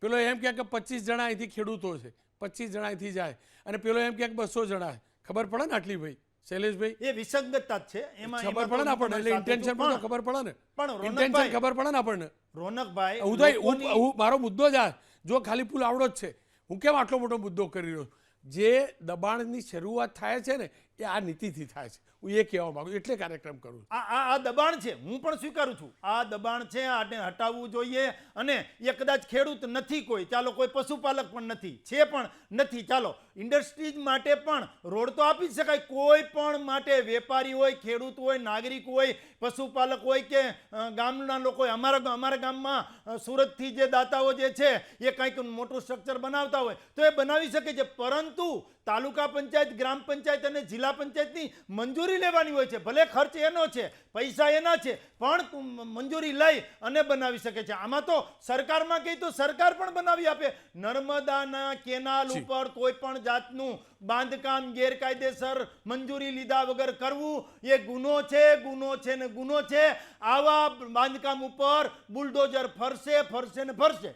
પેલો એમ કહે કે 25 જણા અહીંથી ખેડૂતો છે, 25 જણા અહીંથી જાય, અને પેલો એમ કહે કે 200 જણા. ખબર પડે ને આટલી ભાઈ શૈલેષભાઈ? એ વિસંગતતા જ છે એમાં. ખબર પડે ને આપણને, એટલે ઇન્ટેન્શન પણ ખબર પડે ને, પણ ઇન્ટેન્શન ખબર પડે ને આપણને. રોનકભાઈ, મારો મુદ્દો જ આ, જો ખાલી પુલ આવડો જ છે, હું કેમ આટલો મોટો મુદ્દો કરી રહ્યો છું? જે દબાણની શરૂઆત થાય છે ને એ આ નીતિથી થાય છે, હું એ કહેવા માંગુ છું, એટલે કાર્યક્રમ કરું છું. આ દબાણ છે, હું પણ સ્વીકારું છું, આ દબાણ છે, આને હટાવવું જોઈએ. અને એ કદાચ ખેડૂત નથી કોઈ, ચાલો કોઈ પશુપાલક પણ નથી, છે પણ નથી, ચાલો ઇન્ડસ્ટ્રીઝ માટે પણ રોડ તો આપી જ શકાય. કોઈ પણ માટે, વેપારી હોય, ખેડૂત હોય, નાગરિક હોય, પશુપાલક હોય કે ગામના લોકો હોય. અમારા ગામમાં સુરતથી જે દાતાઓ જે છે એ કંઈક મોટું સ્ટ્રક્ચર બનાવતા હોય તો એ બનાવી શકે છે, પરંતુ તાલુકા પંચાયત, ગ્રામ પંચાયત અને જિલ્લા પંચાયતની મંજૂરી લેવાની હોય છે. ભલે ખર્ચ એનો છે, પૈસા એના છે, પણ મંજૂરી લઈ અને બનાવી શકે છે. આમાં તો સરકારમાં કહી તો સરકાર પણ બનાવી આપે. નર્મદાના કેનાલ ઉપર કોઈ પણ જાતનું બાંધકામ ગેરકાયદેસર મંજૂરી લીધા વગર કરવું એ ગુનો છે, ગુનો છે ને ગુનો છે. આવા બાંધકામ ઉપર બુલડોઝર ફરશે ને ફરશે.